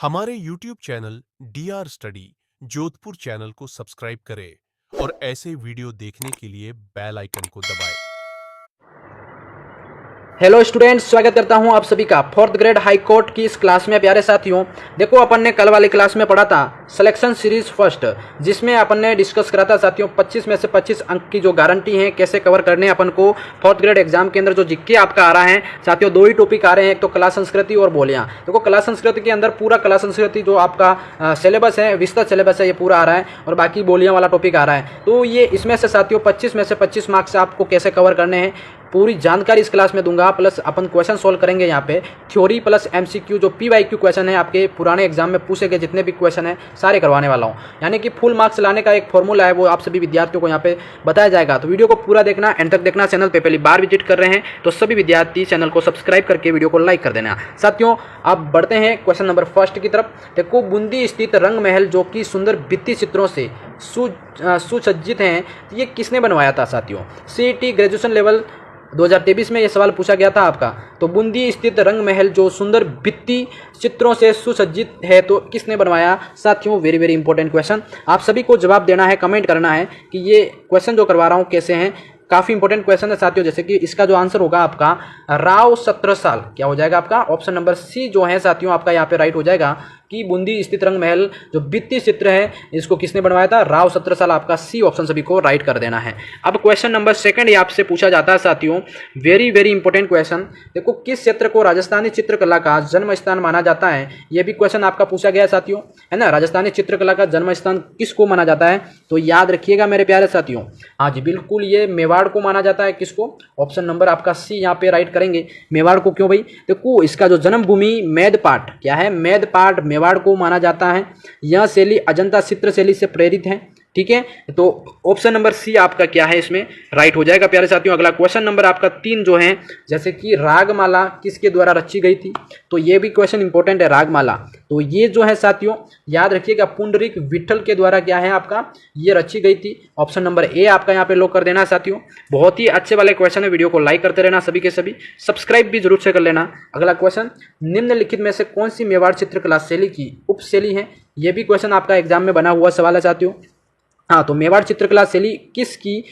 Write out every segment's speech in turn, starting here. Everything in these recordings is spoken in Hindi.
हमारे YouTube channel DR study Jodhpur channel को सब्सक्राइब करें और ऐसे वीडियो देखने के लिए बेल आइकन को दबाएं। हेलो स्टूडेंट्स, स्वागत करता हूं आप सभी का फोर्थ ग्रेड हाई कोर्ट की इस क्लास में। प्यारे साथियों, देखो अपन ने कल वाली क्लास में पढ़ा था सिलेक्शन सीरीज फर्स्ट, जिसमें अपन ने डिस्कस करा था साथियों 25 में से 25 अंक की जो गारंटी है कैसे कवर करने अपन को फोर्थ ग्रेड एग्जाम के अंदर। जो जीके आपका आ रहा है साथियों, दो ही टॉपिक आ रहे हैं, एक तो कला संस्कृति और बोलियां। देखो कला संस्कृति के अंदर पूरा कला संस्कृति जो आपका सिलेबस है, विस्तृत सिलेबस है, ये पूरा आ रहा है और बाकी बोलियां वाला टॉपिक आ रहा है। तो ये इसमें से साथियों 25 में से 25 मार्क्स आपको कैसे कवर करने हैं पूरी जानकारी इस क्लास में दूंगा। प्लस अपन क्वेश्चन सोल्व करेंगे यहाँ पे, थ्योरी प्लस एमसीक्यू, जो पीवाईक्यू क्वेश्चन है आपके पुराने एग्जाम में पूछे गए जितने भी क्वेश्चन है सारे करवाने वाला हूँ। यानी कि फुल मार्क्स लाने का एक फॉर्मूला है, वो आप सभी विद्यार्थियों को यहाँ पे बताया जाएगा। तो वीडियो को पूरा देखना, एंड तक देखना। चैनल पे पहली बार विजिट कर रहे हैं तो सभी विद्यार्थी चैनल को सब्सक्राइब करके वीडियो को लाइक कर देना। साथियों अब बढ़ते हैं क्वेश्चन नंबर फर्स्ट की तरफ। देखो, बूंदी स्थित रंग महल जो कि सुंदर भित्ति चित्रों से सुसज्जित हैं, ये किसने बनवाया था साथियों? सीईटी ग्रेजुएशन लेवल 2023 में ये सवाल पूछा गया था आपका। तो बूंदी स्थित रंग महल जो सुंदर भित्ति चित्रों से सुसज्जित है, तो किसने बनवाया साथियों? Very very important question. आप सभी को जवाब देना है, कमेंट करना है कि ये क्वेश्चन जो करवा रहा हूँ कैसे हैं। काफ़ी इंपॉर्टेंट क्वेश्चन है साथियों। जैसे कि इसका जो आंसर होगा आपका राव 17 क्या हो जाएगा आपका? ऑप्शन नंबर सी जो है साथियों आपका यहाँ पे राइट हो जाएगा कि बूंदी स्थित रंग महल जो भित्ति चित्र है इसको किसने बनवाया था? राव 17 आपका सी ऑप्शन सभी को राइट कर देना है। अब क्वेश्चन नंबर सेकंड ये आपसे पूछा जाता है साथियों, वेरी वेरी इंपॉर्टेंट क्वेश्चन। देखो, किस क्षेत्र को राजस्थानी चित्रकला का जन्म स्थान माना जाता है? ये भी क्वेश्चन आपका पूछा गया साथियों, है ना। राजस्थानी चित्रकला का जन्म स्थान किसको माना जाता है? तो याद रखिएगा मेरे प्यारे साथियों, हाँ जी बिल्कुल, ये मेवाड़ को माना जाता है। किसको? ऑप्शन नंबर आपका सी यहाँ पे राइट करेंगे। मेवाड़ को क्यों भाई? देखो, इसका जो जन्मभूमि मेदपाट क्या है? मेदपाट मेवाड़ को माना जाता है। यह शैली अजंता चित्र शैली से प्रेरित है। ठीक है, तो ऑप्शन नंबर सी आपका क्या है इसमें राइट हो जाएगा प्यारे साथियों। अगला क्वेश्चन नंबर आपका 3 जो है, जैसे कि रागमाला किसके द्वारा रची गई थी? तो ये भी क्वेश्चन इंपॉर्टेंट है, रागमाला। तो ये जो है साथियों याद रखिएगा पुंडरीक विठल के द्वारा क्या है आपका ये रची गई थी। ऑप्शन नंबर ए आपका यहाँ पे लॉक कर देना साथियों। बहुत ही अच्छे वाले क्वेश्चन है, वीडियो को लाइक करते रहना सभी के सभी, सब्सक्राइब भी जरूर से कर लेना। अगला क्वेश्चन, निम्नलिखित में से कौन सी मेवाड़ चित्रकला शैली की उपशैली है? ये भी क्वेश्चन आपका एग्जाम में बना हुआ सवाल है साथियों। हाँ, तो मेवाड़ चित्रकला शैली किसकी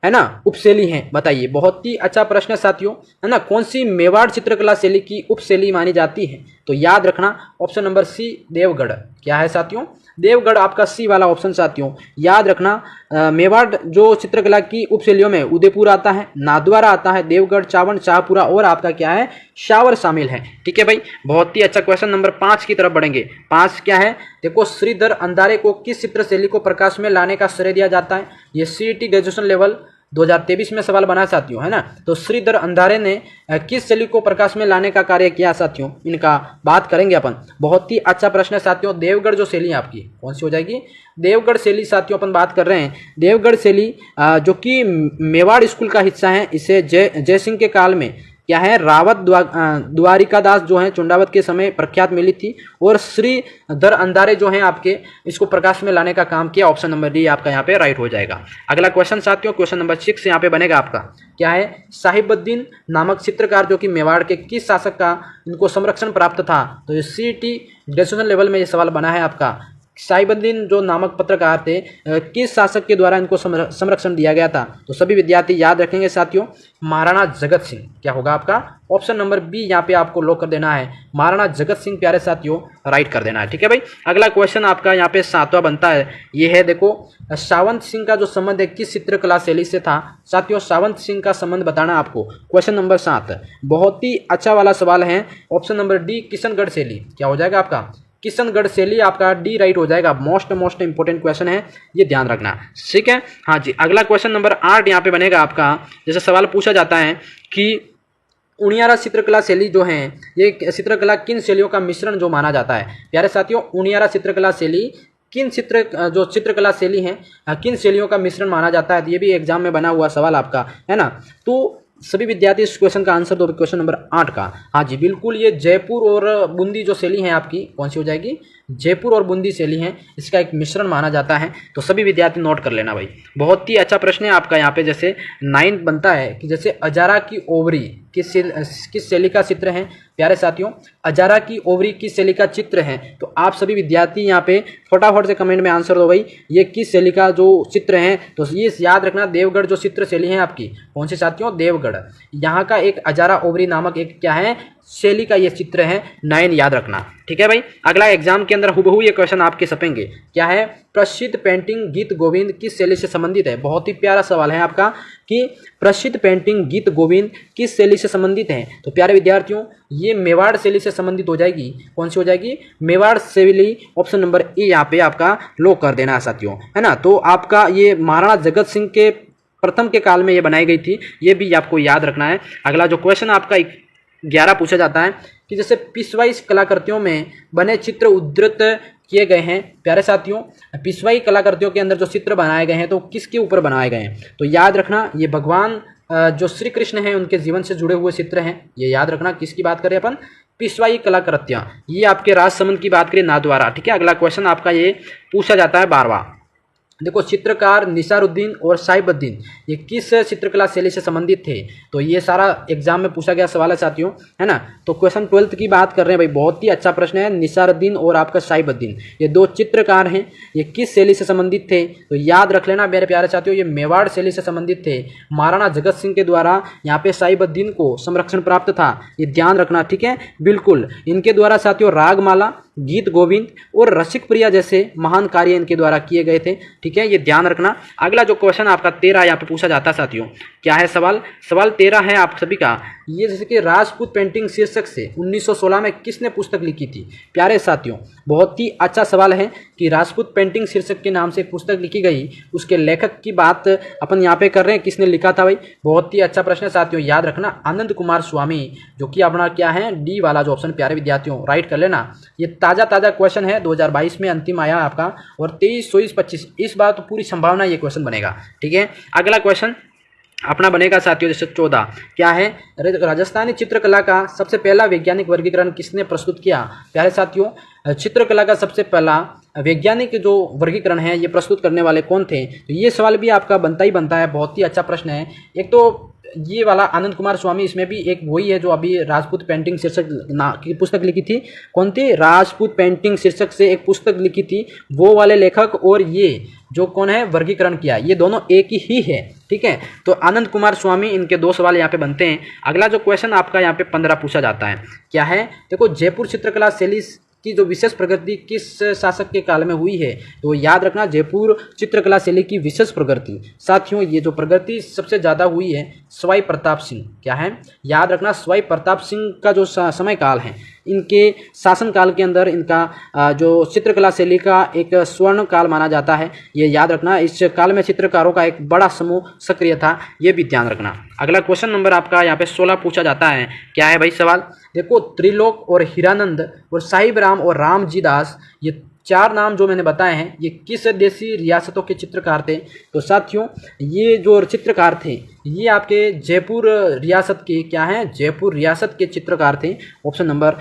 है ना उपशैली है? बताइए, बहुत ही अच्छा प्रश्न है साथियों, है ना। कौन सी मेवाड़ चित्रकला शैली की उपशैली मानी जाती है? तो याद रखना ऑप्शन नंबर सी देवगढ़ क्या है साथियों? देवगढ़ आपका सी वाला ऑप्शन साथियों याद रखना। मेवाड़ जो चित्रकला की उपशैलियों में उदयपुर आता है, नाथद्वारा आता है, देवगढ़, चावंड, शाहपुरा और आपका क्या है शावर शामिल है। ठीक है भाई, बहुत ही अच्छा क्वेश्चन। नंबर 5 की तरफ बढ़ेंगे। 5 क्या है? देखो, श्रीधर अंधारे को किस चित्र शैली को प्रकाश में लाने का श्रेय दिया जाता है? ये सीईटी ग्रेजुएशन लेवल 2023 में सवाल बना साथियों, है ना। तो श्रीधर अंधारे ने किस शैली को प्रकाश में लाने का कार्य किया साथियों? इनका बात करेंगे अपन। बहुत ही अच्छा प्रश्न है साथियों। देवगढ़ जो शैली आपकी कौन सी हो जाएगी? देवगढ़ शैली साथियों अपन बात कर रहे हैं। देवगढ़ शैली जो कि मेवाड़ स्कूल का हिस्सा है, इसे जय सिंह के काल में क्या है रावत द्वारिकादास जो है चुंडावत के समय प्रख्यात मिली थी, और श्रीधर अंधारे जो हैं आपके इसको प्रकाश में लाने का काम किया। ऑप्शन नंबर डी आपका यहाँ पे राइट हो जाएगा। अगला क्वेश्चन साथियों, क्वेश्चन नंबर 6 यहाँ पे बनेगा आपका क्या है? साहिबुद्दीन नामक चित्रकार जो कि मेवाड़ के किस शासक का इनको संरक्षण प्राप्त था? तो ये सीईटी ग्रेजुएशन लेवल में ये सवाल बना है आपका। साहिबुद्दीन जो नामक पत्रकार थे किस शासक के द्वारा इनको संरक्षण दिया गया था? तो सभी विद्यार्थी याद रखेंगे साथियों, महाराणा जगत सिंह क्या होगा आपका? ऑप्शन नंबर बी यहाँ पे आपको लॉक कर देना है, महाराणा जगत सिंह प्यारे साथियों राइट कर देना है। ठीक है भाई, अगला क्वेश्चन आपका यहाँ पे 7वां बनता है। ये है देखो, सावंत सिंह का जो संबंध है किस चित्रकला शैली से था साथियों? सावंत सिंह का संबंध बताना आपको। क्वेश्चन नंबर 7 बहुत ही अच्छा वाला सवाल है। ऑप्शन नंबर डी किशनगढ़ शैली क्या हो जाएगा आपका? किशनगढ़ शैली आपका डी राइट हो जाएगा। मोस्ट इंपोर्टेंट क्वेश्चन है, ये ध्यान रखना। ठीक है, हाँ जी। अगला क्वेश्चन नंबर 8 यहाँ पे बनेगा आपका। जैसे सवाल पूछा जाता है कि उनियारा चित्रकला शैली जो है ये चित्रकला किन शैलियों का मिश्रण जो माना जाता है? प्यारे साथियों, उनियारा चित्रकला शैली किन चित्रकला शैली है किन शैलियों का मिश्रण माना जाता है? ये भी एग्जाम में बना हुआ सवाल आपका, है ना। तो सभी विद्यार्थी इस क्वेश्चन का आंसर दो। क्वेश्चन नंबर 8 का, हाँ जी बिल्कुल, ये जयपुर और बूंदी जो शैली है आपकी कौन सी हो जाएगी? जयपुर और बूंदी शैली है, इसका एक मिश्रण माना जाता है। तो सभी विद्यार्थी नोट कर लेना भाई, बहुत ही अच्छा प्रश्न है आपका यहाँ पे। जैसे 9 बनता है कि जैसे अजारा की ओवरी किस शैली का चित्र है प्यारे साथियों, अजारा की ओवरी किस शैली का चित्र है। तो आप सभी विद्यार्थी यहाँ पे फटाफट से कमेंट में आंसर दो भाई, ये किस शैली का जो चित्र है। तो ये याद रखना, देवगढ़ जो चित्र शैली है आपकी, कौन सी साथियों, देवगढ़, यहाँ का एक अजारा ओवरी नामक एक क्या है शैली का ये चित्र है। 9 याद रखना, ठीक है भाई। अगला एग्जाम के अंदर हुबहू ये क्वेश्चन आपके छपेंगे, क्या है, प्रसिद्ध पेंटिंग गीत गोविंद किस शैली से संबंधित है। बहुत ही प्यारा सवाल है आपका कि प्रसिद्ध पेंटिंग गीत गोविंद किस शैली से संबंधित है। तो प्यारे विद्यार्थियों ये मेवाड़ शैली से संबंधित हो जाएगी। कौन सी हो जाएगी, मेवाड़ शैली। ऑप्शन नंबर ए यहाँ पे आपका लॉक कर देना है साथियों, है ना। तो आपका ये महाराणा जगत सिंह के प्रथम के काल में ये बनाई गई थी, ये भी आपको याद रखना है। अगला जो क्वेश्चन आपका 11 पूछा जाता है कि जैसे पिछवाई कलाकृतियों में बने चित्र उद्धृत किए गए हैं प्यारे साथियों। पिछवाई कलाकृतियों के अंदर जो चित्र बनाए गए हैं तो किसके ऊपर बनाए गए हैं। तो याद रखना ये भगवान जो श्री कृष्ण हैं उनके जीवन से जुड़े हुए चित्र हैं, ये याद रखना। किसकी बात करें अपन, पिछवाई कलाकृतियाँ, ये आपके राजसमंद की बात करें नाथद्वारा, ठीक है। अगला क्वेश्चन आपका ये पूछा जाता है 12वां। देखो चित्रकार निसारुद्दीन और साहिबुद्दीन ये किस चित्रकला शैली से संबंधित थे। तो ये सारा एग्जाम में पूछा गया सवाल है साथियों, है ना। तो क्वेश्चन 12th की बात कर रहे हैं भाई, बहुत ही अच्छा प्रश्न है। निसारुद्दीन और आपका साहिबुद्दीन ये 2 चित्रकार हैं, ये किस शैली से संबंधित थे। तो याद रख लेना मेरे प्यारे साथियों, ये मेवाड़ शैली से संबंधित थे। महाराणा जगत सिंह के द्वारा यहाँ पे साहिबुद्दीन को संरक्षण प्राप्त था, ये ध्यान रखना, ठीक है। बिल्कुल इनके द्वारा साथियों रागमाला, गीत गोविंद और रसिक प्रिया जैसे महान कार्य इनके द्वारा किए गए थे, ठीक है, ये ध्यान रखना। अगला जो क्वेश्चन आपका 13 यहाँ पे पूछा जाता है साथियों, क्या है सवाल 13 है आप सभी का। ये जैसे कि राजपूत पेंटिंग शीर्षक से 1916 में किसने पुस्तक लिखी थी प्यारे साथियों। बहुत ही अच्छा सवाल है कि राजपूत पेंटिंग शीर्षक के नाम से एक पुस्तक लिखी गई, उसके लेखक की बात अपन यहाँ पे कर रहे हैं, किसने लिखा था भाई। बहुत ही अच्छा प्रश्न है साथियों, याद रखना आनंद कुमार स्वामी, जो कि अपना क्या है डी वाला जो ऑप्शन प्यारे विद्यार्थियों राइट कर लेना। ये ताज़ा क्वेश्चन है, 2022 में अंतिम आया आपका, और 23, 24, 25 इस बार तो पूरी संभावना ये क्वेश्चन बनेगा, ठीक है। अगला क्वेश्चन अपना बनेगा साथियों जैसे 14, क्या है, राजस्थानी चित्रकला का सबसे पहला वैज्ञानिक वर्गीकरण किसने प्रस्तुत किया प्यारे साथियों। चित्रकला का सबसे पहला वैज्ञानिक जो वर्गीकरण है ये प्रस्तुत करने वाले कौन थे। तो ये सवाल भी आपका बनता ही बनता है, बहुत ही अच्छा प्रश्न है। एक तो ये वाला आनंद कुमार स्वामी, इसमें भी एक वही है जो अभी राजपूत पेंटिंग शीर्षक की पुस्तक लिखी थी। कौन थी, राजपूत पेंटिंग शीर्षक से एक पुस्तक लिखी थी वो वाले लेखक, और ये जो कौन है वर्गीकरण किया, ये दोनों एक ही है, ठीक है। तो आनंद कुमार स्वामी, इनके 2 सवाल यहाँ पे बनते हैं। अगला जो क्वेश्चन आपका यहाँ पे 15 पूछा जाता है, क्या है, देखो जयपुर चित्रकला शैली की जो विशेष प्रगति किस शासक के काल में हुई है। तो याद रखना जयपुर चित्रकला शैली की विशेष प्रगति साथियों, ये जो प्रगति सबसे ज़्यादा हुई है सवाई प्रताप सिंह, क्या है, याद रखना सवाई प्रताप सिंह का जो समय काल है, इनके शासनकाल के अंदर इनका जो चित्रकला शैली का एक स्वर्ण काल माना जाता है, ये याद रखना। इस काल में चित्रकारों का एक बड़ा समूह सक्रिय था, ये भी ध्यान रखना। अगला क्वेश्चन नंबर आपका यहाँ पे 16 पूछा जाता है, क्या है भाई सवाल, देखो त्रिलोक और हीरानंद और साहिब राम और रामजी दास ये 4 नाम जो मैंने बताए हैं ये किस देशी रियासतों के चित्रकार थे। तो साथियों ये जो चित्रकार थे ये आपके जयपुर रियासत के क्या हैं, जयपुर रियासत के चित्रकार थे। ऑप्शन नंबर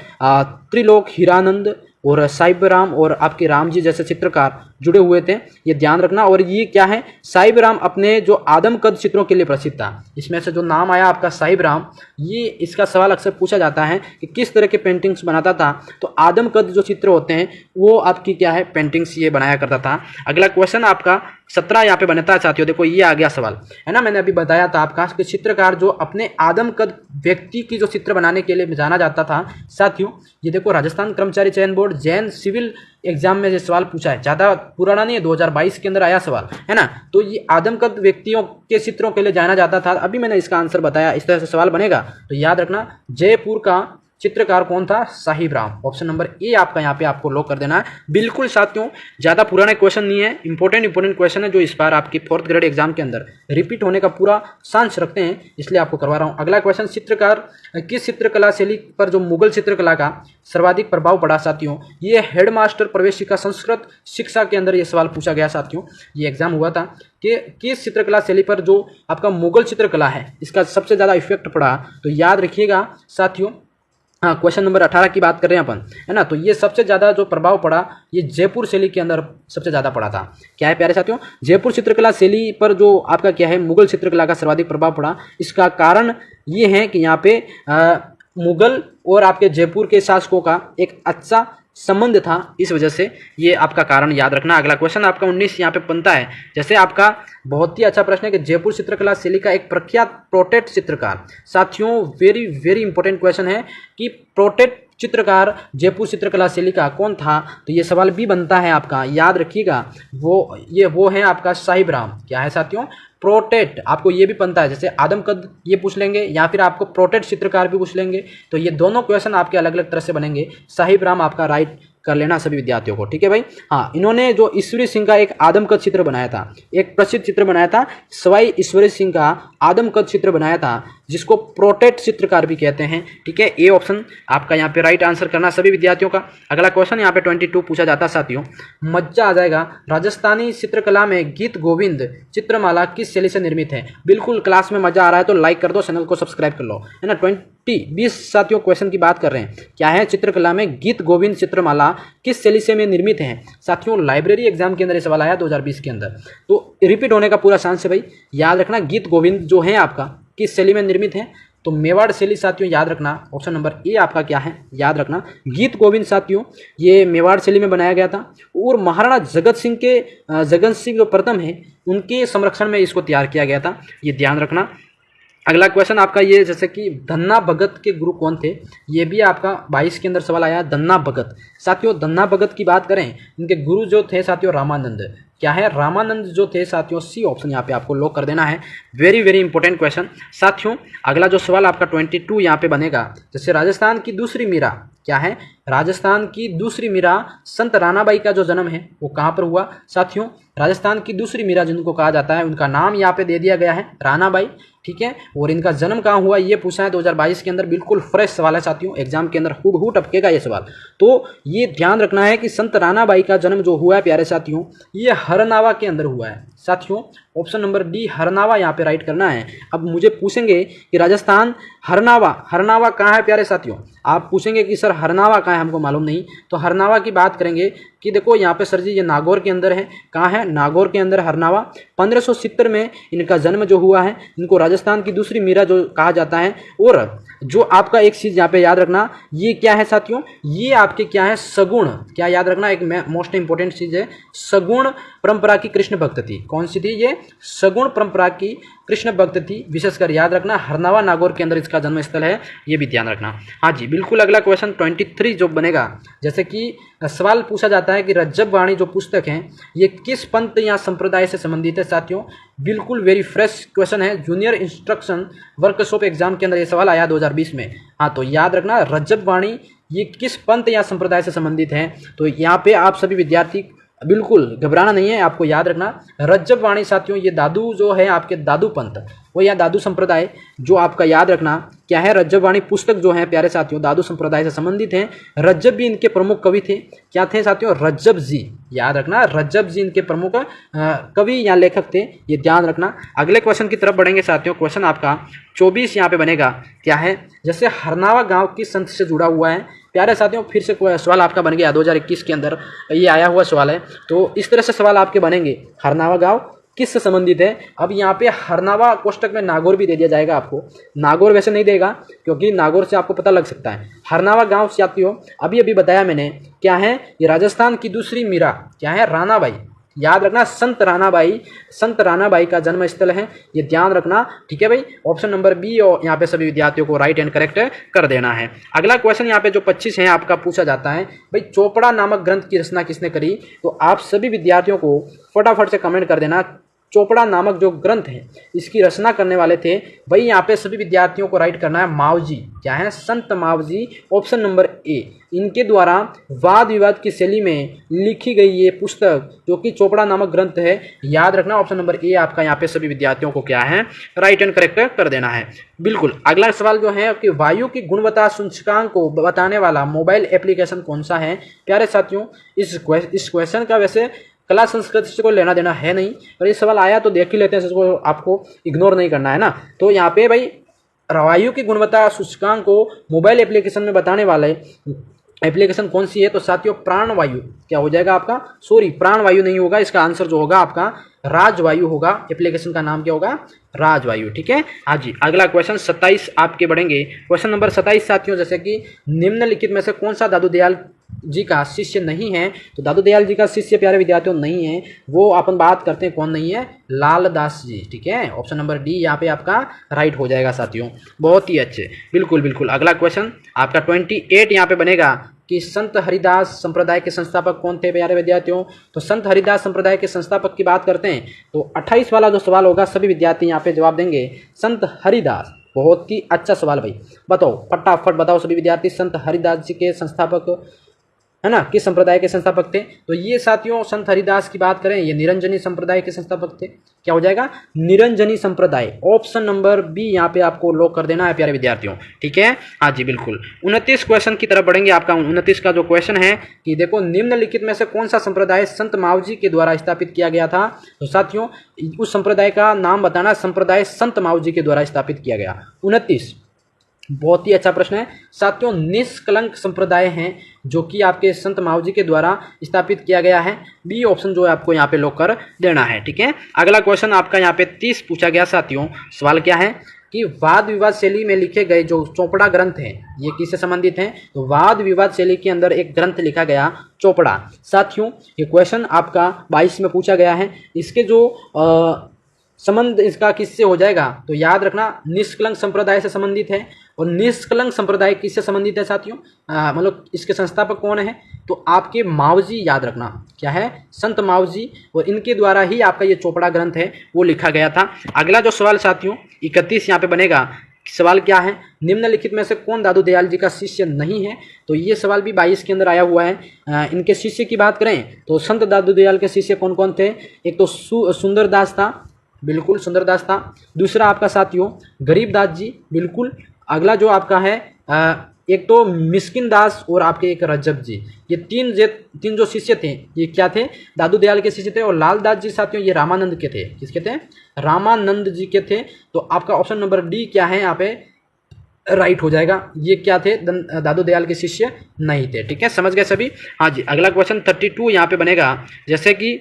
त्रिलोक, हीरानंद और साहिब राम और आपके राम जी जैसे चित्रकार जुड़े हुए थे, ये ध्यान रखना। और ये क्या है, साहिब राम अपने जो आदम कद चित्रों के लिए प्रसिद्ध था। इसमें से जो नाम आया आपका साहिब राम, ये इसका सवाल अक्सर पूछा जाता है कि किस तरह के पेंटिंग्स बनाता था। तो आदम कद जो चित्र होते हैं वो आपकी क्या है पेंटिंग्स ये बनाया करता था। अगला क्वेश्चन आपका 17 यहाँ पे बनता है साथियों, देखो ये आ गया सवाल, है ना। मैंने अभी बताया था आपका कि चित्रकार जो अपने आदम कद व्यक्ति की जो चित्र बनाने के लिए जाना जाता था साथियों, ये देखो राजस्थान कर्मचारी चयन बोर्ड जैन सिविल एग्जाम में ये सवाल पूछा है, ज़्यादा पुराना नहीं है, 2022 के अंदर आया सवाल, है ना। तो ये आदमकद व्यक्तियों के चित्रों के लिए जाना जाता था, अभी मैंने इसका आंसर बताया, इस तरह से सवाल बनेगा। तो याद रखना जयपुर का चित्रकार कौन था, Sahib Ram. Option number A आपका यहाँ पे आपको लॉक कर देना है। बिल्कुल साथियों ज़्यादा पुराने क्वेश्चन नहीं है, इंपॉर्टेंट क्वेश्चन है जो इस बार आपकी 4th ग्रेड एग्जाम के अंदर रिपीट होने का पूरा चांस रखते हैं, इसलिए आपको करवा रहा हूँ। अगला क्वेश्चन, चित्रकार किस चित्रकला शैली पर जो मुगल चित्रकला का सर्वाधिक प्रभाव पड़ा साथियों। ये हेडमास्टर प्रवेशिका संस्कृत शिक्षा के अंदर ये सवाल पूछा गया साथियों, ये एग्जाम हुआ था कि किस चित्रकला शैली पर जो आपका मुगल चित्रकला है इसका सबसे ज़्यादा इफेक्ट पड़ा। तो याद रखिएगा साथियों हाँ, क्वेश्चन नंबर 18 की बात कर रहे हैं अपन, है ना। तो ये सबसे ज़्यादा जो प्रभाव पड़ा ये जयपुर शैली के अंदर सबसे ज़्यादा पड़ा था। क्या है प्यारे साथियों, जयपुर चित्रकला शैली पर जो आपका क्या है मुगल चित्रकला का सर्वाधिक प्रभाव पड़ा। इसका कारण ये है कि यहाँ पे मुगल और आपके जयपुर के शासकों का एक अच्छा संबंध था, इस वजह से ये आपका कारण याद रखना। अगला क्वेश्चन आपका 19 यहाँ पे बनता है। जैसे आपका बहुत ही अच्छा प्रश्न है कि जयपुर चित्रकला शैली का एक प्रख्यात प्रोटेट चित्रकार। साथियों वेरी वेरी इंपॉर्टेंट क्वेश्चन है कि प्रोटेट चित्रकार जयपुर चित्रकला शैली का कौन था। तो ये सवाल भी बनता है आपका, याद रखिएगा। वो है आपका साहिब राम। क्या है साथियों, प्रोटेट। आपको ये भी बनता है, जैसे आदमकद ये पूछ लेंगे या फिर आपको प्रोटेट चित्रकार भी पूछ लेंगे। तो ये दोनों क्वेश्चन आपके अलग अलग तरह से बनेंगे। साहिब राम आपका राइट कर लेना सभी विद्यार्थियों को, ठीक है भाई। हाँ, इन्होंने जो ईश्वरी सिंह का एक आदमकद चित्र बनाया था, एक प्रसिद्ध चित्र बनाया था, सवाई ईश्वरी सिंह का आदमकद चित्र बनाया था, जिसको प्रोटेट चित्रकार भी कहते हैं, ठीक है। ए ऑप्शन आपका यहाँ पे राइट आंसर करना सभी विद्यार्थियों का। अगला क्वेश्चन यहाँ पे 22 पूछा जाता है साथियों, मजा आ जाएगा। राजस्थानी चित्रकला में गीत गोविंद चित्रमाला किस शैली से निर्मित है। बिल्कुल क्लास में मजा आ रहा है तो लाइक कर दो, चैनल को सब्सक्राइब कर लो, है ना। 20 साथियों क्वेश्चन की बात कर रहे हैं। क्या है, चित्रकला में गीत गोविंद चित्रमाला किस शैली से में निर्मित है। साथियों लाइब्रेरी एग्जाम के अंदर ये सवाल आया 2020 के अंदर, तो रिपीट होने का पूरा चांस है भाई। याद रखना गीत गोविंद जो है आपका किस शैली में निर्मित है, तो मेवाड़ शैली साथियों याद रखना। ऑप्शन नंबर ए आपका क्या है, याद रखना गीत गोविंद साथियों ये मेवाड़ शैली में बनाया गया था। और महाराणा जगत सिंह जो प्रथम है उनके संरक्षण में इसको तैयार किया गया था, ये ध्यान रखना। अगला क्वेश्चन आपका ये, जैसे कि धन्ना भगत के गुरु कौन थे, ये भी आपका 22 के अंदर सवाल आया। धन्ना भगत साथियों, धन्ना भगत की बात करें, इनके गुरु जो थे साथियों रामानंद। क्या है, रामानंद जो थे साथियों, सी ऑप्शन यहाँ पे आपको लॉक कर देना है। वेरी वेरी इंपॉर्टेंट क्वेश्चन साथियों। अगला जो सवाल आपका 22 यहाँ पे बनेगा, जैसे राजस्थान की दूसरी मीरा। क्या है, राजस्थान की दूसरी मीरा संत रानाबाई का जो जन्म है वो कहाँ पर हुआ साथियों। राजस्थान की दूसरी मीरा जिनको कहा जाता है, उनका नाम यहाँ पे दे दिया गया है रानाबाई, ठीक है। और इनका जन्म कहाँ हुआ ये पूछा है 2022 के अंदर। बिल्कुल फ्रेश सवाल है साथियों, एग्जाम के अंदर हुड हुड टपकेगा ये सवाल। तो ये ध्यान रखना है कि संत रानाबाई का जन्म जो हुआ है प्यारे साथियों, ये हरनावा के अंदर हुआ है साथियों। ऑप्शन नंबर डी हरनावा यहाँ पे राइट करना है। अब मुझे पूछेंगे कि राजस्थान हरनावा कहाँ है प्यारे साथियों। आप पूछेंगे कि सर हरनावा कहाँ है, हमको मालूम नहीं। तो हरनावा की बात करेंगे कि देखो यहाँ पे सर जी ये नागौर के अंदर है। कहाँ है, नागौर के अंदर हरनावा। 1570 में इनका जन्म जो हुआ है, इनको राजस्थान की दूसरी मीरा जो कहा जाता है। और जो आपका एक चीज़ यहाँ पे याद रखना, ये क्या है साथियों, ये आपके क्या है सगुण। क्या याद रखना, एक मोस्ट इंपॉर्टेंट चीज़ है, सगुण परंपरा की कृष्ण भक्त थी। कौन सी थी ये, सगुण परंपरा की कृष्ण भक्त थी। विशेषकर याद रखना हरनावा नागौर के अंदर इसका जन्म स्थल है, ये भी ध्यान रखना। हाँ जी बिल्कुल। अगला क्वेश्चन 23 जो बनेगा, जैसे कि सवाल पूछा जाता है कि रज्जब वाणी जो पुस्तक है ये किस पंथ या संप्रदाय से संबंधित है साथियों। बिल्कुल वेरी फ्रेश क्वेश्चन है, जूनियर इंस्ट्रक्शन वर्कशॉप एग्जाम के अंदर ये सवाल आया 2020 में। हाँ, तो याद रखना रज्जब वाणी ये किस पंथ या संप्रदाय से संबंधित है। तो यहाँ पे आप सभी विद्यार्थी बिल्कुल घबराना नहीं है, आपको याद रखना रज्जब वाणी साथियों ये दादू जो है आपके दादू पंथ वो या दादू संप्रदाय जो आपका याद रखना क्या है। रज्जब वाणी पुस्तक जो है प्यारे साथियों दादू संप्रदाय से संबंधित हैं। रज्जब भी इनके प्रमुख कवि थे। क्या थे साथियों, रज्जब जी। याद रखना रज्जब जी इनके प्रमुख कवि या लेखक थे, ये ध्यान रखना। अगले क्वेश्चन की तरफ बढ़ेंगे साथियों। क्वेश्चन आपका 24 यहाँ पे बनेगा। क्या है, जैसे हरनावा गांव किस संत से जुड़ा हुआ है प्यारे साथियों। फिर से सवाल आपका बन गया 2021 के अंदर ये आया हुआ सवाल है। तो इस तरह से सवाल आपके बनेंगे, हरनावा गांव किससे संबंधित है। अब यहाँ पे हरनावा कोष्टक में नागौर भी दे दिया जाएगा आपको। नागौर वैसे नहीं देगा क्योंकि नागौर से आपको पता लग सकता है। हरनावा गांव से आती हो, अभी बताया मैंने। क्या है, ये राजस्थान की दूसरी मीरा क्या है, रानाबाई। याद रखना संत रानाबाई का जन्म स्थल है, ये ध्यान रखना, ठीक है भाई। ऑप्शन नंबर बी और यहाँ पे सभी विद्यार्थियों को राइट एंड करेक्ट कर देना है। अगला क्वेश्चन यहाँ पे जो 25 है आपका पूछा जाता है, भाई चोपड़ा नामक ग्रंथ की रचना किसने करी। तो आप सभी विद्यार्थियों को फटाफट से कमेंट कर देना, चोपड़ा नामक जो ग्रंथ है इसकी रचना करने वाले थे भाई। यहाँ पे सभी विद्यार्थियों को राइट करना है मावजी। क्या है, संत मावजी। ऑप्शन नंबर ए, इनके द्वारा वाद विवाद की शैली में लिखी गई ये पुस्तक जो कि चोपड़ा नामक ग्रंथ है, याद रखना। ऑप्शन नंबर ए आपका यहाँ पे सभी विद्यार्थियों को क्या है राइट एंड करेक्ट कर देना है। बिल्कुल। अगला सवाल जो है कि वायु की गुणवत्ता सूचकांक को बताने वाला मोबाइल एप्लीकेशन कौन सा है प्यारे साथियों। इस क्वेश्चन का वैसे कला संस्कृति से कोई लेना देना है नहीं, पर ये सवाल आया तो देख ही लेते हैं, इसको आपको इग्नोर नहीं करना है ना। तो यहाँ पे भाई वायु की गुणवत्ता सूचकांक को मोबाइल एप्लीकेशन में बताने वाले एप्लीकेशन कौन सी है? तो साथियों प्राणवायु क्या हो जाएगा आपका? सॉरी, प्राणवायु नहीं होगा, इसका आंसर जो होगा आपका राजवायु होगा। एप्लीकेशन का नाम क्या होगा? राजवायु। ठीक है, हाँ जी। अगला क्वेश्चन 27 आपके बढ़ेंगे। क्वेश्चन नंबर 27 साथियों, जैसे कि निम्नलिखित में से कौन सा दादू दयाल जी का शिष्य नहीं है? तो दादू दयाल जी का शिष्य प्यारे विद्यार्थियों नहीं है, वो अपन बात करते हैं कौन नहीं है? लालदास जी। ठीक है, ऑप्शन नंबर डी यहाँ पे आपका राइट हो जाएगा साथियों। बहुत ही अच्छे, बिल्कुल बिल्कुल। अगला क्वेश्चन आपका 28 यहाँ पे बनेगा कि संत हरिदास संप्रदाय के संस्थापक कौन थे प्यारे विद्यार्थियों? तो संत हरिदास संप्रदाय के संस्थापक की बात करते हैं तो 28 वाला जो सवाल होगा सभी विद्यार्थी यहाँ पे जवाब देंगे संत हरिदास। बहुत ही अच्छा सवाल भाई, बताओ फटाफट बताओ सभी विद्यार्थी, संत हरिदास जी के संस्थापक है ना, किस संप्रदाय के संस्थापक थे? तो ये साथियों संत हरिदास की बात करें, ये निरंजनी संप्रदाय के संस्थापक थे। क्या हो जाएगा? निरंजनी संप्रदाय। ऑप्शन नंबर बी यहाँ पे आपको लॉक कर देना है प्यारे विद्यार्थियों। ठीक है, हाँ जी बिल्कुल। 29 क्वेश्चन की तरफ बढ़ेंगे। आपका 29 का जो क्वेश्चन है कि देखो निम्नलिखित में से कौन सा संप्रदाय संत मावजी के द्वारा स्थापित किया गया था? तो साथियों उस संप्रदाय का नाम बताना। संप्रदाय संत मावजी के द्वारा स्थापित किया गया। 29 बहुत ही अच्छा प्रश्न है साथियों। निष्कलंक संप्रदाय हैं जो कि आपके संत मावजी के द्वारा स्थापित किया गया है। बी ऑप्शन जो है आपको यहाँ पे लॉक कर देना है। ठीक है, अगला क्वेश्चन आपका यहाँ पे 30 पूछा गया साथियों। सवाल क्या है कि वाद विवाद शैली में लिखे गए जो चोपड़ा ग्रंथ हैं ये किससे संबंधित हैं? तो वाद विवाद शैली के अंदर एक ग्रंथ लिखा गया चोपड़ा। साथियों ये क्वेश्चन आपका 22 में पूछा गया है। इसके जो संबंध इसका किससे हो जाएगा? तो याद रखना निष्कलंक संप्रदाय से संबंधित है। और निष्कलंक संप्रदाय किससे संबंधित है साथियों? मतलब इसके संस्थापक कौन है? तो आपके मावजी, याद रखना क्या है? संत मावजी, और इनके द्वारा ही आपका ये चोपड़ा ग्रंथ है वो लिखा गया था। अगला जो सवाल साथियों 31 यहाँ पे बनेगा। सवाल क्या है? निम्नलिखित में से कौन दादू दयाल जी का शिष्य नहीं है? तो ये सवाल भी 22 के अंदर आया हुआ है। इनके शिष्य की बात करें तो संत दादू दयाल के शिष्य कौन कौन थे? एक तो सुंदरदास था, बिल्कुल सुंदरदास था। दूसरा आपका साथियों गरीबदास जी, बिल्कुल। अगला जो आपका है एक तो मिस्किन दास और आपके एक रजब जी। ये तीन जो शिष्य थे ये क्या थे? दादू दयाल के शिष्य थे। और लालदास जी साथियों ये रामानंद के थे। किसके थे? रामानंद जी के थे। तो आपका ऑप्शन नंबर डी क्या है यहाँ पे राइट हो जाएगा। ये क्या थे? दादू दयाल के शिष्य नहीं थे। ठीक है, समझ गए सभी? हाँ जी। अगला क्वेश्चन 32 यहाँ पे बनेगा। जैसे कि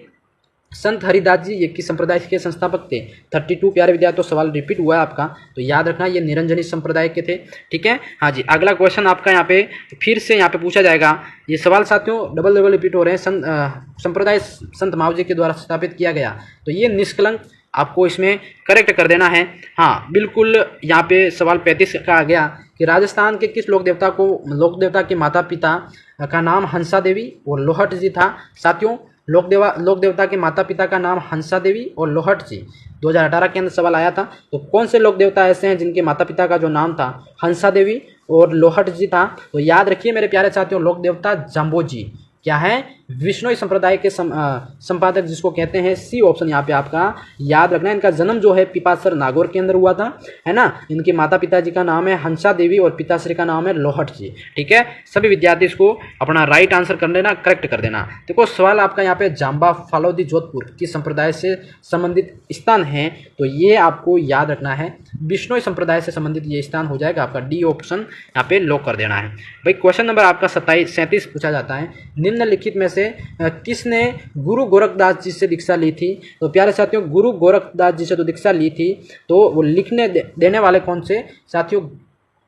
संत हरिदास जी ये किस संप्रदाय के संस्थापक थे? 32 प्यारे विद्यार्थियों सवाल रिपीट हुआ है आपका, तो याद रखना ये निरंजनी संप्रदाय के थे। ठीक है, हाँ जी। अगला क्वेश्चन आपका यहाँ पे फिर से यहाँ पे पूछा जाएगा। ये सवाल साथियों डबल रिपीट हो रहे हैं। संप्रदाय संत मावजी के द्वारा स्थापित किया गया, तो ये निष्कलंक आपको इसमें करेक्ट कर देना है। हाँ बिल्कुल, यहाँ पे सवाल 35 का आ गया कि राजस्थान के किस लोक देवता के माता पिता का नाम हंसा देवी और लोहट जी था? साथियों लोक देवता के माता पिता का नाम हंसा देवी और लोहट जी 2018 के अंदर सवाल आया था। तो कौन से लोक देवता ऐसे हैं जिनके माता पिता का जो नाम था हंसा देवी और लोहट जी था? तो याद रखिए मेरे प्यारे साथियों, लोक देवता जाम्बो जी क्या है? विष्णोई संप्रदाय के संपादक जिसको कहते हैं। सी ऑप्शन यहाँ पे आपका याद रखना है। इनका जन्म जो है पिपासर नागौर के अंदर हुआ था, है ना। इनके माता पिताजी का नाम है हंसा देवी और पिताश्री का नाम है लोहट जी। ठीक है, सभी विद्यार्थी इसको अपना राइट आंसर कर देना, करेक्ट कर देना। देखो सवाल आपका यहाँ पे जाम्बा फालोदी जोधपुर किस संप्रदाय से संबंधित स्थान है? तो ये आपको याद रखना है विष्णोई संप्रदाय से संबंधित ये स्थान हो जाएगा आपका। डी ऑप्शन यहाँ पे लॉक कर देना है भाई। क्वेश्चन नंबर आपका 37 पूछा जाता है। निम्नलिखित में से किसने गुरु गोरखदास जी से दीक्षा ली थी? तो प्यारे साथियों गुरु गोरखदास जी से तो दीक्षा ली थी, तो वो लिखने देने वाले कौन से साथियों?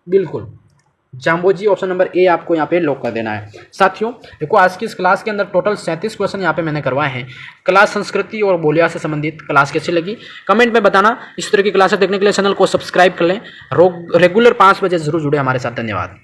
बिल्कुल जाम्बो जी। ऑप्शन नंबर ए आपको यहाँ पे लॉक कर देना है। साथियों देखो आज की इस क्लास के अंदर टोटल 37 क्वेश्चन यहाँ पे मैंने करवाए हैं। क्लास संस्कृति और बोलिया से संबंधित क्लास कैसी लगी कमेंट में बताना। इस तरह की क्लासेस देखने के लिए चैनल को सब्सक्राइब कर लें। रेगुलर 5 बजे जरूर जुड़े हमारे साथ। धन्यवाद।